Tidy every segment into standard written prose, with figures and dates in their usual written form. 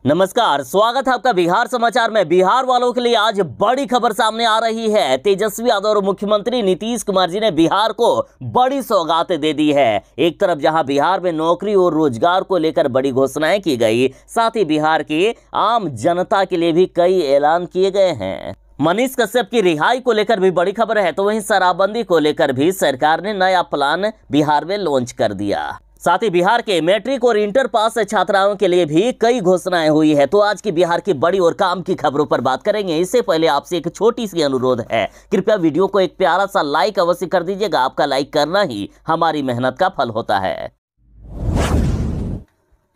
नमस्कार, स्वागत है आपका बिहार समाचार में। बिहार वालों के लिए आज बड़ी खबर सामने आ रही है। तेजस्वी यादव और मुख्यमंत्री नीतीश कुमार जी ने बिहार को बड़ी सौगातें दे दी है। एक तरफ जहां बिहार में नौकरी और रोजगार को लेकर बड़ी घोषणाएं की गई, साथ ही बिहार की आम जनता के लिए भी कई ऐलान किए गए हैं। मनीष कश्यप की रिहाई को लेकर भी बड़ी खबर है, तो वहीं शराबबंदी को लेकर भी सरकार ने नया प्लान बिहार में लॉन्च कर दिया। साथ ही बिहार के मैट्रिक और इंटर पास छात्राओं के लिए भी कई घोषणाएं हुई है। तो आज की बिहार की बड़ी और काम की खबरों पर बात करेंगे। इससे पहले आपसे एक छोटी सी अनुरोध है, कृपया वीडियो को एक प्यारा सा लाइक अवश्य कर दीजिएगा। आपका लाइक करना ही हमारी मेहनत का फल होता है।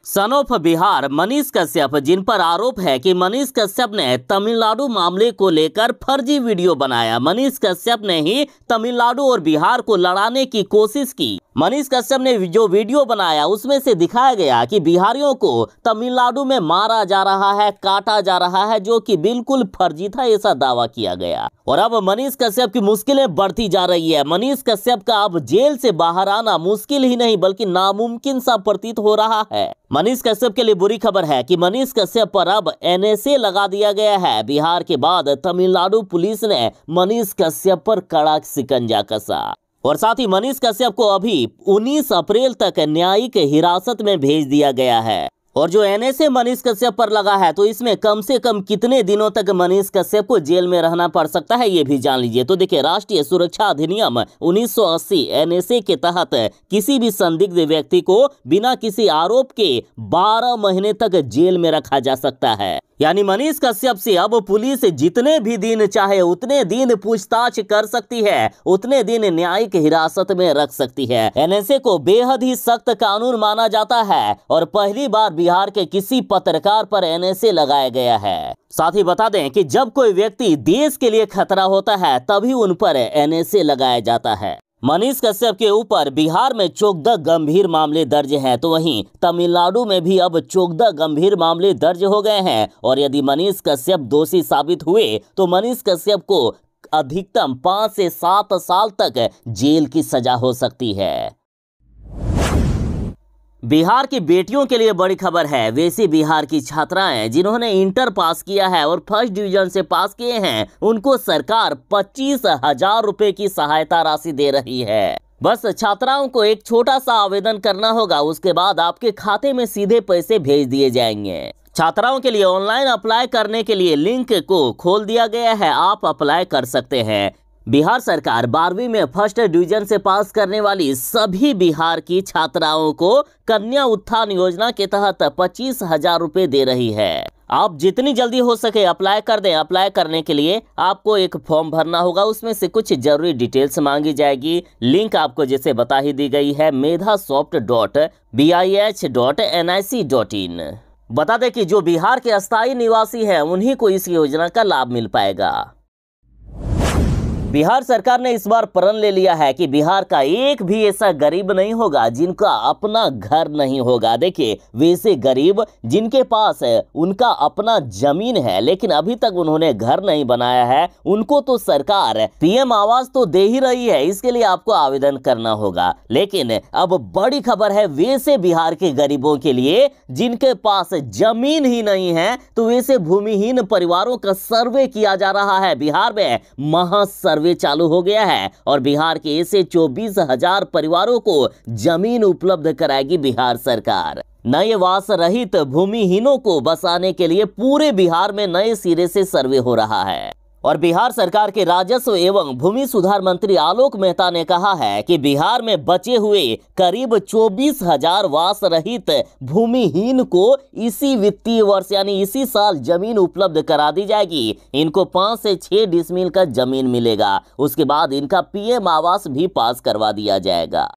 सन ऑफ बिहार मनीष कश्यप, जिन पर आरोप है कि मनीष कश्यप ने तमिलनाडु मामले को लेकर फर्जी वीडियो बनाया। मनीष कश्यप ने ही तमिलनाडु और बिहार को लड़ाने की कोशिश की। मनीष कश्यप ने जो वीडियो बनाया उसमें से दिखाया गया कि बिहारियों को तमिलनाडु में मारा जा रहा है, काटा जा रहा है, जो कि बिल्कुल फर्जी था, ऐसा दावा किया गया। और अब मनीष कश्यप की मुश्किलें बढ़ती जा रही है। मनीष कश्यप का अब जेल से बाहर आना मुश्किल ही नहीं बल्कि नामुमकिन सा प्रतीत हो रहा है। मनीष कश्यप के लिए बुरी खबर है कि मनीष कश्यप पर अब NSA लगा दिया गया है। बिहार के बाद तमिलनाडु पुलिस ने मनीष कश्यप पर कड़ा शिकंजा कसा और साथ ही मनीष कश्यप को अभी 19 अप्रैल तक न्यायिक हिरासत में भेज दिया गया है। और जो NSA मनीष कश्यप पर लगा है, तो इसमें कम से कम कितने दिनों तक मनीष कश्यप को जेल में रहना पड़ सकता है, ये भी जान लीजिए। तो देखिए, राष्ट्रीय सुरक्षा अधिनियम 1980 NSA के तहत किसी भी संदिग्ध व्यक्ति को बिना किसी आरोप के 12 महीने तक जेल में रखा जा सकता है। यानी मनीष कश्यप से अब पुलिस जितने भी दिन चाहे उतने दिन पूछताछ कर सकती है, उतने दिन न्यायिक हिरासत में रख सकती है। NSA को बेहद ही सख्त कानून माना जाता है और पहली बार बिहार के किसी पत्रकार पर NSA लगाया गया है। साथ ही बता दें कि जब कोई व्यक्ति देश के लिए खतरा होता है तभी उन पर NSA लगाया जाता है। मनीष कश्यप के ऊपर बिहार में 14 गंभीर मामले दर्ज हैं, तो वहीं तमिलनाडु में भी अब 14 गंभीर मामले दर्ज हो गए हैं। और यदि मनीष कश्यप दोषी साबित हुए तो मनीष कश्यप को अधिकतम 5 से 7 साल तक जेल की सजा हो सकती है। बिहार की बेटियों के लिए बड़ी खबर है। वैसे बिहार की छात्राएं जिन्होंने इंटर पास किया है और फर्स्ट डिवीजन से पास किए हैं, उनको सरकार 25,000 रुपए की सहायता राशि दे रही है। बस छात्राओं को एक छोटा सा आवेदन करना होगा, उसके बाद आपके खाते में सीधे पैसे भेज दिए जाएंगे। छात्राओं के लिए ऑनलाइन अप्लाई करने के लिए लिंक को खोल दिया गया है, आप अप्लाई कर सकते हैं। बिहार सरकार 12वीं में फर्स्ट डिवीजन से पास करने वाली सभी बिहार की छात्राओं को कन्या उत्थान योजना के तहत 25,000 रुपए दे रही है। आप जितनी जल्दी हो सके अप्लाई कर दें। अप्लाई करने के लिए आपको एक फॉर्म भरना होगा, उसमें से कुछ जरूरी डिटेल्स मांगी जाएगी। लिंक आपको जैसे बता ही दी गई है, medhasoft.bih.nic.in। बता दें कि जो बिहार के अस्थायी निवासी हैं उन्हीं को इस योजना का लाभ मिल पाएगा। बिहार सरकार ने इस बार प्रण ले लिया है कि बिहार का एक भी ऐसा गरीब नहीं होगा जिनका अपना घर नहीं होगा। देखिए, वैसे गरीब जिनके पास है उनका अपना जमीन है लेकिन अभी तक उन्होंने घर नहीं बनाया है, उनको तो सरकार PM आवास तो दे ही रही है। इसके लिए आपको आवेदन करना होगा। लेकिन अब बड़ी खबर है वैसे बिहार के गरीबों के लिए जिनके पास जमीन ही नहीं है, तो वैसे भूमिहीन परिवारों का सर्वे किया जा रहा है। बिहार में महासर्वे चालू हो गया है और बिहार के ऐसे 24,000 परिवारों को जमीन उपलब्ध कराएगी बिहार सरकार। नए वास रहित भूमिहीनों को बसाने के लिए पूरे बिहार में नए सिरे से सर्वे हो रहा है। और बिहार सरकार के राजस्व एवं भूमि सुधार मंत्री आलोक मेहता ने कहा है कि बिहार में बचे हुए करीब 24,000 वास रहित भूमिहीन को इसी वित्तीय वर्ष यानी इसी साल जमीन उपलब्ध करा दी जाएगी। इनको 5 से 6 डिसमिल का जमीन मिलेगा। उसके बाद इनका PM आवास भी पास करवा दिया जाएगा।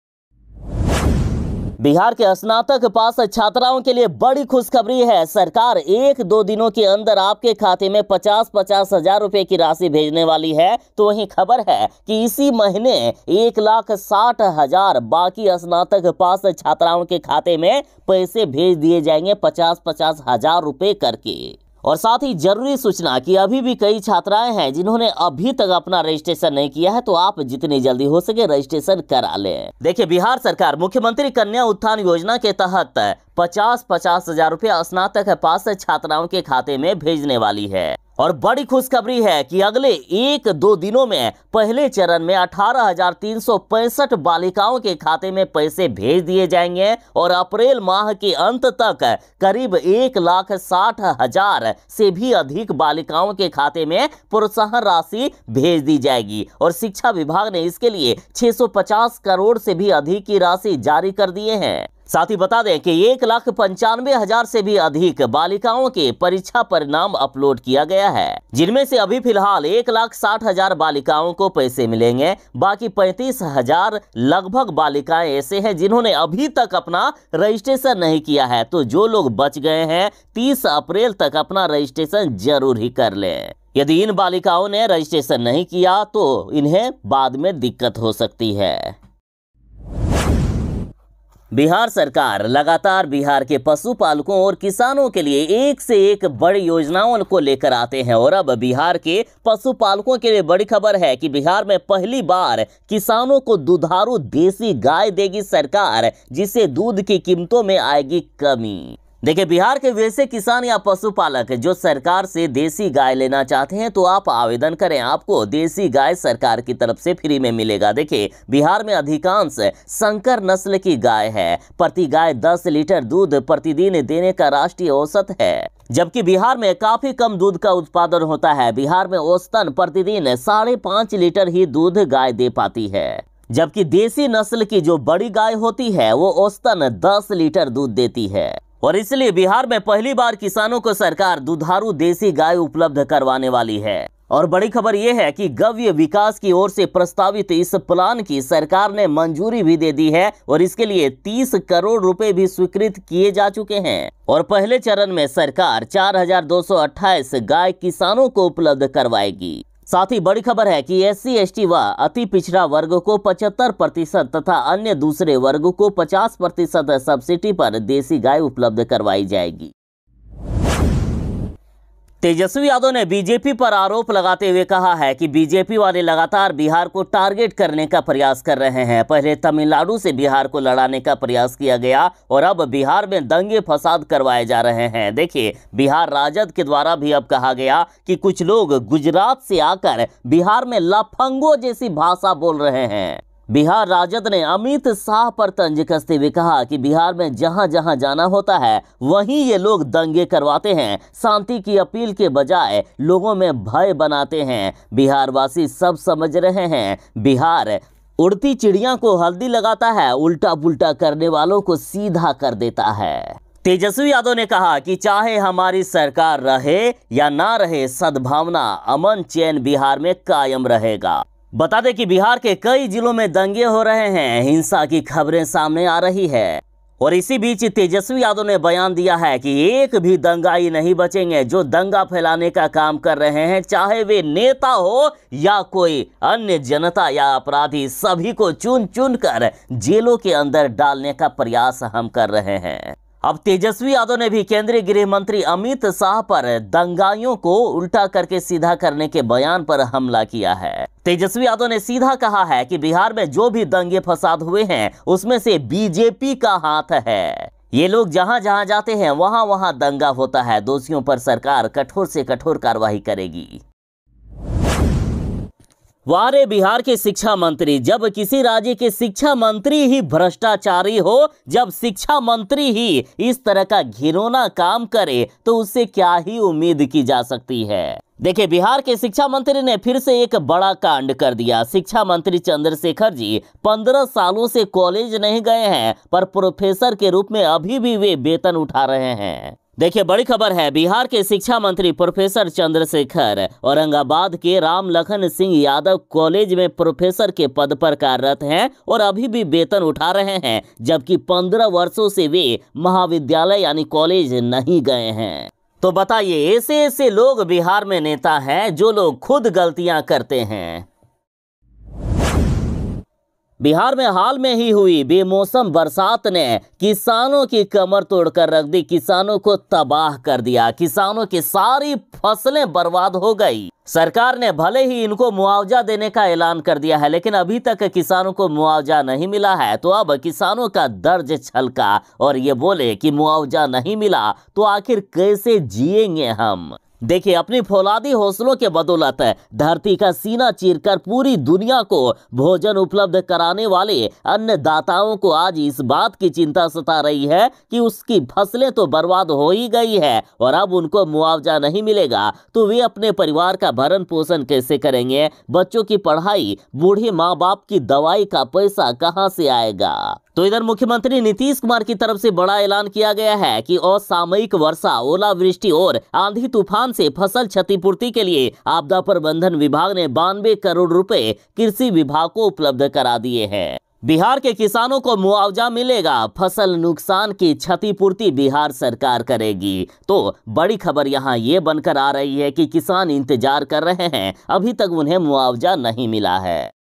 बिहार के स्नातक पास छात्राओं के लिए बड़ी खुशखबरी है। सरकार 1-2 दिनों के अंदर आपके खाते में 50-50 हजार रुपए की राशि भेजने वाली है। तो वहीं खबर है कि इसी महीने 1,60,000 बाकी स्नातक पास छात्राओं के खाते में पैसे भेज दिए जाएंगे 50-50 हजार रुपए करके। और साथ ही जरूरी सूचना कि अभी भी कई छात्राएं हैं जिन्होंने अभी तक अपना रजिस्ट्रेशन नहीं किया है, तो आप जितनी जल्दी हो सके रजिस्ट्रेशन करा लें। देखिए, बिहार सरकार मुख्यमंत्री कन्या उत्थान योजना के तहत 50-50 हजार रुपया स्नातक पास छात्राओं के खाते में भेजने वाली है। और बड़ी खुशखबरी है कि अगले 1-2 दिनों में पहले चरण में 18,365 बालिकाओं के खाते में पैसे भेज दिए जाएंगे और अप्रैल माह के अंत तक करीब 1,60,000 से भी अधिक बालिकाओं के खाते में प्रोत्साहन राशि भेज दी जाएगी। और शिक्षा विभाग ने इसके लिए 650 करोड़ से भी अधिक की राशि जारी कर दिए हैं। साथ ही बता दें कि 1,95,000 से भी अधिक बालिकाओं के परीक्षा परिणाम अपलोड किया गया है, जिनमें से अभी फिलहाल 1,60,000 बालिकाओं को पैसे मिलेंगे। बाकी 35,000 लगभग बालिकाएं ऐसे हैं जिन्होंने अभी तक अपना रजिस्ट्रेशन नहीं किया है। तो जो लोग बच गए हैं 30 अप्रैल तक अपना रजिस्ट्रेशन जरूर ही कर लें। यदि इन बालिकाओं ने रजिस्ट्रेशन नहीं किया तो इन्हें बाद में दिक्कत हो सकती है। बिहार सरकार लगातार बिहार के पशुपालकों और किसानों के लिए एक से एक बड़ी योजनाओं को लेकर आते हैं और अब बिहार के पशुपालकों के लिए बड़ी खबर है कि बिहार में पहली बार किसानों को दुधारू देसी गाय देगी सरकार, जिससे दूध की कीमतों में आएगी कमी। देखिए, बिहार के वैसे किसान या पशुपालक जो सरकार से देसी गाय लेना चाहते हैं तो आप आवेदन करें, आपको देसी गाय सरकार की तरफ से फ्री में मिलेगा। देखिए, बिहार में अधिकांश संकर नस्ल की गाय है। प्रति गाय 10 लीटर दूध प्रतिदिन देने का राष्ट्रीय औसत है, जबकि बिहार में काफी कम दूध का उत्पादन होता है। बिहार में औसतन प्रतिदिन 5.5 लीटर ही दूध गाय दे पाती है, जबकि देसी नस्ल की जो बड़ी गाय होती है वो औसतन 10 लीटर दूध देती है। और इसलिए बिहार में पहली बार किसानों को सरकार दुधारू देसी गाय उपलब्ध करवाने वाली है। और बड़ी खबर यह है कि गव्य विकास की ओर से प्रस्तावित इस प्लान की सरकार ने मंजूरी भी दे दी है और इसके लिए 30 करोड़ रुपए भी स्वीकृत किए जा चुके हैं। और पहले चरण में सरकार 4,228 गाय किसानों को उपलब्ध करवाएगी। साथ ही बड़ी खबर है कि SC, ST व अति पिछड़ा वर्ग को 75% तथा अन्य दूसरे वर्ग को 50% सब्सिडी पर देसी गाय उपलब्ध करवाई जाएगी। तेजस्वी यादव ने बीजेपी पर आरोप लगाते हुए कहा है कि बीजेपी वाले लगातार बिहार को टारगेट करने का प्रयास कर रहे हैं। पहले तमिलनाडु से बिहार को लड़ाने का प्रयास किया गया और अब बिहार में दंगे फसाद करवाए जा रहे हैं। देखिए, बिहार राजद के द्वारा भी अब कहा गया कि कुछ लोग गुजरात से आकर बिहार में लफंगो जैसी भाषा बोल रहे हैं। बिहार राजद ने अमित शाह पर तंज कसते हुए कहा कि बिहार में जहां जहां जाना होता है वहीं ये लोग दंगे करवाते हैं, शांति की अपील के बजाय लोगों में भय बनाते हैं। बिहार वासी सब समझ रहे हैं, बिहार उड़ती चिड़िया को हल्दी लगाता है, उल्टा पुल्टा करने वालों को सीधा कर देता है। तेजस्वी यादव ने कहा कि चाहे हमारी सरकार रहे या ना रहे, सद्भावना अमन चैन बिहार में कायम रहेगा। बता दें कि बिहार के कई जिलों में दंगे हो रहे हैं, हिंसा की खबरें सामने आ रही है। और इसी बीच तेजस्वी यादव ने बयान दिया है कि एक भी दंगाई नहीं बचेंगे जो दंगा फैलाने का काम कर रहे हैं, चाहे वे नेता हो या कोई अन्य जनता या अपराधी, सभी को चुन चुन कर जेलों के अंदर डालने का प्रयास हम कर रहे हैं। अब तेजस्वी यादव ने भी केंद्रीय गृह मंत्री अमित शाह पर दंगाइयों को उल्टा करके सीधा करने के बयान पर हमला किया है। तेजस्वी यादव ने सीधा कहा है कि बिहार में जो भी दंगे फसाद हुए हैं उसमें से बीजेपी का हाथ है। ये लोग जहां जहां जाते हैं वहां वहां दंगा होता है। दोषियों पर सरकार कठोर से कठोर कार्रवाई करेगी। वारे बिहार के शिक्षा मंत्री, जब किसी राज्य के शिक्षा मंत्री ही भ्रष्टाचारी हो, जब शिक्षा मंत्री ही इस तरह का घिनौना काम करे तो उससे क्या ही उम्मीद की जा सकती है। देखिए, बिहार के शिक्षा मंत्री ने फिर से एक बड़ा कांड कर दिया। शिक्षा मंत्री चंद्रशेखर जी 15 सालों से कॉलेज नहीं गए हैं, पर प्रोफेसर के रूप में अभी भी वे वेतन उठा रहे हैं। देखिए, बड़ी खबर है, बिहार के शिक्षा मंत्री प्रोफेसर चंद्रशेखर औरंगाबाद के राम लखन सिंह यादव कॉलेज में प्रोफेसर के पद पर कार्यरत हैं और अभी भी वेतन उठा रहे हैं, जबकि 15 वर्षों से वे महाविद्यालय यानी कॉलेज नहीं गए हैं। तो बताइए, ऐसे ऐसे लोग बिहार में नेता हैं जो लोग खुद गलतियां करते हैं। बिहार में हाल में ही हुई बेमौसम बरसात ने किसानों की कमर तोड़कर रख दी, किसानों को तबाह कर दिया, किसानों की सारी फसलें बर्बाद हो गई। सरकार ने भले ही इनको मुआवजा देने का ऐलान कर दिया है, लेकिन अभी तक किसानों को मुआवजा नहीं मिला है। तो अब किसानों का दर्द छलका और ये बोले कि मुआवजा नहीं मिला तो आखिर कैसे जिएंगे हम। देखिए, अपनी फौलादी हौसलों के बदौलत धरती का सीना चीरकर पूरी दुनिया को भोजन उपलब्ध कराने वाले अन्नदाताओं को आज इस बात की चिंता सता रही है कि उसकी फसलें तो बर्बाद हो ही गई है और अब उनको मुआवजा नहीं मिलेगा तो वे अपने परिवार का भरण पोषण कैसे करेंगे। बच्चों की पढ़ाई, बूढ़े माँ बाप की दवाई का पैसा कहां से आएगा। तो इधर मुख्यमंत्री नीतीश कुमार की तरफ से बड़ा ऐलान किया गया है कि असामयिक वर्षा, ओलावृष्टि और आंधी तूफान से फसल क्षतिपूर्ति के लिए आपदा प्रबंधन विभाग ने 92 करोड़ रुपए कृषि विभाग को उपलब्ध करा दिए हैं। बिहार के किसानों को मुआवजा मिलेगा, फसल नुकसान की क्षतिपूर्ति बिहार सरकार करेगी। तो बड़ी खबर यहाँ ये बनकर आ रही है कि किसान इंतजार कर रहे हैं, अभी तक उन्हें मुआवजा नहीं मिला है।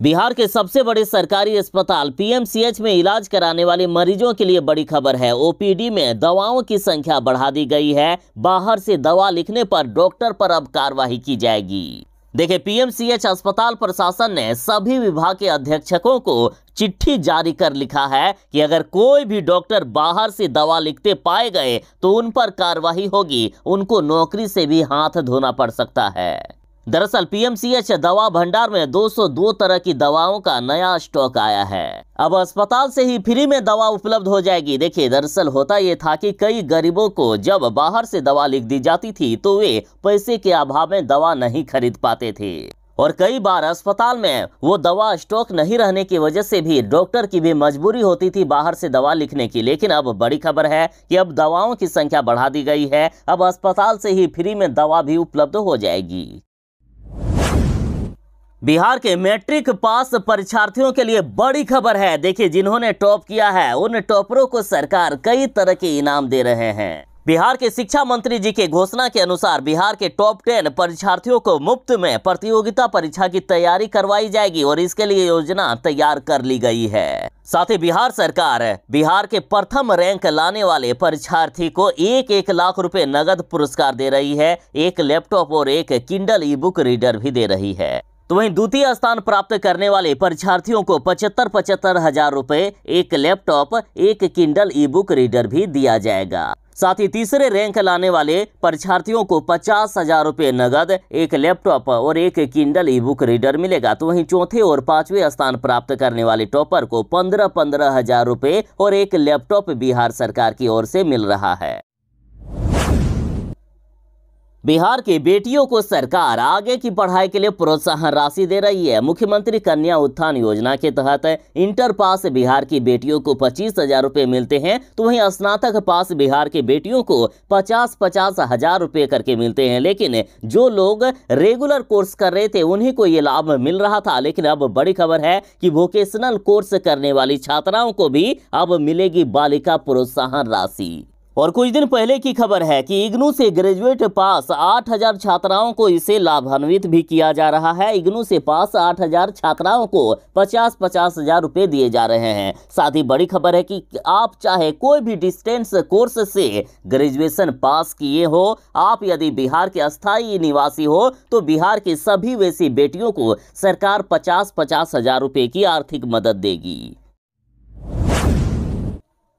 बिहार के सबसे बड़े सरकारी अस्पताल पीएमसीएच में इलाज कराने वाले मरीजों के लिए बड़ी खबर है। ओपीडी में दवाओं की संख्या बढ़ा दी गई है। बाहर से दवा लिखने पर डॉक्टर पर अब कार्रवाई की जाएगी। देखिए, पीएमसीएच अस्पताल प्रशासन ने सभी विभाग के अधीक्षकों को चिट्ठी जारी कर लिखा है कि अगर कोई भी डॉक्टर बाहर से दवा लिखते पाए गए तो उन पर कार्रवाई होगी, उनको नौकरी से भी हाथ धोना पड़ सकता है। दरअसल पीएमसीएच दवा भंडार में 202 तरह की दवाओं का नया स्टॉक आया है। अब अस्पताल से ही फ्री में दवा उपलब्ध हो जाएगी। देखिए, दरअसल होता यह था कि कई गरीबों को जब बाहर से दवा लिख दी जाती थी तो वे पैसे के अभाव में दवा नहीं खरीद पाते थे और कई बार अस्पताल में वो दवा स्टॉक नहीं रहने की वजह से भी डॉक्टर की भी मजबूरी होती थी बाहर से दवा लिखने की। लेकिन अब बड़ी खबर है कि अब दवाओं की संख्या बढ़ा दी गई है। अब अस्पताल से ही फ्री में दवा भी उपलब्ध हो जाएगी। बिहार के मैट्रिक पास परीक्षार्थियों के लिए बड़ी खबर है। देखिए, जिन्होंने टॉप किया है उन टॉपरों को सरकार कई तरह के इनाम दे रहे हैं। बिहार के शिक्षा मंत्री जी के घोषणा के अनुसार बिहार के टॉप 10 परीक्षार्थियों को मुफ्त में प्रतियोगिता परीक्षा की तैयारी करवाई जाएगी और इसके लिए योजना तैयार कर ली गई है। साथ ही बिहार सरकार बिहार के प्रथम रैंक लाने वाले परीक्षार्थी को 1-1 लाख रुपए नगद पुरस्कार दे रही है। एक लैपटॉप और एक किंडल ई बुक रीडर भी दे रही है। तो वहीं द्वितीय स्थान प्राप्त करने वाले परीक्षार्थियों को 75,000 हजार रुपए, एक लैपटॉप, एक किंडल ई बुक रीडर भी दिया जाएगा। साथ ही तीसरे रैंक लाने वाले परीक्षार्थियों को 50,000 रुपए नगद, एक लैपटॉप और एक किंडल ई बुक रीडर मिलेगा। तो वहीं चौथे और पांचवें स्थान प्राप्त करने वाले टॉपर को 15,000 हजार रुपए और एक लैपटॉप बिहार सरकार की ओर से मिल रहा है। बिहार की बेटियों को सरकार आगे की पढ़ाई के लिए प्रोत्साहन राशि दे रही है। मुख्यमंत्री कन्या उत्थान योजना के तहत इंटर पास बिहार की बेटियों को 25,000 रुपए मिलते हैं। तो वहीं स्नातक पास बिहार की बेटियों को 50-50 हजार रुपए करके मिलते हैं। लेकिन जो लोग रेगुलर कोर्स कर रहे थे उन्हीं को ये लाभ मिल रहा था। लेकिन अब बड़ी खबर है कि वोकेशनल कोर्स करने वाली छात्राओं को भी अब मिलेगी बालिका प्रोत्साहन राशि। और कुछ दिन पहले की खबर है कि इग्नू से ग्रेजुएट पास 8,000 छात्राओं को इसे लाभान्वित भी किया जा रहा है। इग्नू से पास 8,000 छात्राओं को 50-50 हजार रुपए दिए जा रहे हैं। साथ ही बड़ी खबर है कि आप चाहे कोई भी डिस्टेंस कोर्स से ग्रेजुएशन पास किए हो, आप यदि बिहार के अस्थायी निवासी हो तो बिहार की सभी वैसी बेटियों को सरकार 50-50 हजार रुपए की आर्थिक मदद देगी।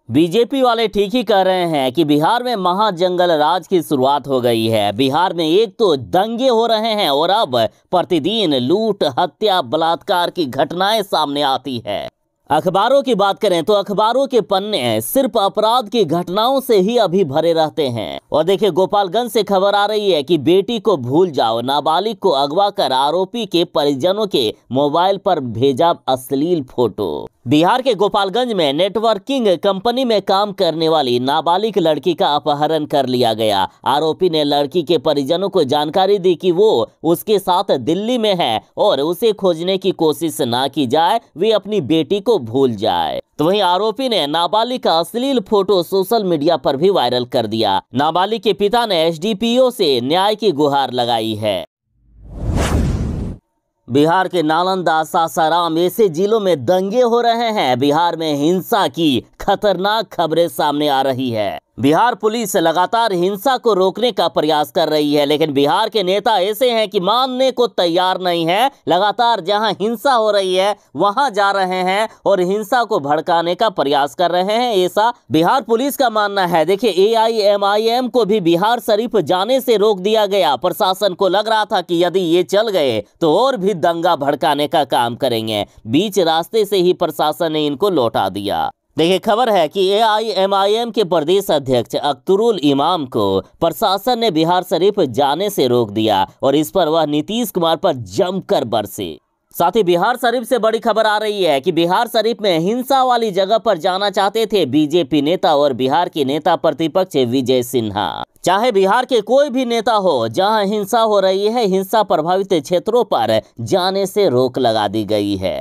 बीजेपी वाले ठीक ही कह रहे हैं कि बिहार में महाजंगल राज की शुरुआत हो गई है। बिहार में एक तो दंगे हो रहे हैं और अब प्रतिदिन लूट, हत्या, बलात्कार की घटनाएं सामने आती है। अखबारों की बात करें तो अखबारों के पन्ने सिर्फ अपराध की घटनाओं से ही अभी भरे रहते हैं। और देखिए, गोपालगंज से खबर आ रही है कि बेटी को भूल जाओ, नाबालिग को अगवा कर आरोपी के परिजनों के मोबाइल पर भेजा अश्लील फोटो। बिहार के गोपालगंज में नेटवर्किंग कंपनी में काम करने वाली नाबालिग लड़की का अपहरण कर लिया गया। आरोपी ने लड़की के परिजनों को जानकारी दी कि वो उसके साथ दिल्ली में है और उसे खोजने की कोशिश ना की जाए, वे अपनी बेटी को भूल जाए। तो वहीं आरोपी ने नाबालिग का अश्लील फोटो सोशल मीडिया पर भी वायरल कर दिया। नाबालिग के पिता ने एसडीपीओ से न्याय की गुहार लगाई है। बिहार के नालंदा, सासाराम ऐसे जिलों में दंगे हो रहे हैं। बिहार में हिंसा की खतरनाक खबरें सामने आ रही है। बिहार पुलिस लगातार हिंसा को रोकने का प्रयास कर रही है, लेकिन बिहार के नेता ऐसे हैं कि मानने को तैयार नहीं है। लगातार जहां हिंसा हो रही है वहां जा रहे हैं और हिंसा को भड़काने का प्रयास कर रहे हैं, ऐसा बिहार पुलिस का मानना है। देखिए, AIMIM को भी बिहार शरीफ जाने से रोक दिया गया। प्रशासन को लग रहा था कि यदि ये चल गए तो और भी दंगा भड़काने का काम करेंगे। बीच रास्ते से ही प्रशासन ने इनको लौटा दिया। देखिए, खबर है कि AIMIM के प्रदेश अध्यक्ष अख्तरुल इमाम को प्रशासन ने बिहार शरीफ जाने से रोक दिया और इस पर वह नीतीश कुमार पर जमकर बरसे। साथ ही बिहार शरीफ से बड़ी खबर आ रही है कि बिहार शरीफ में हिंसा वाली जगह पर जाना चाहते थे बीजेपी नेता और बिहार के नेता प्रतिपक्ष विजय सिन्हा। चाहे बिहार के कोई भी नेता हो, जहां हिंसा हो रही है, हिंसा प्रभावित क्षेत्रों पर जाने से रोक लगा दी गई है।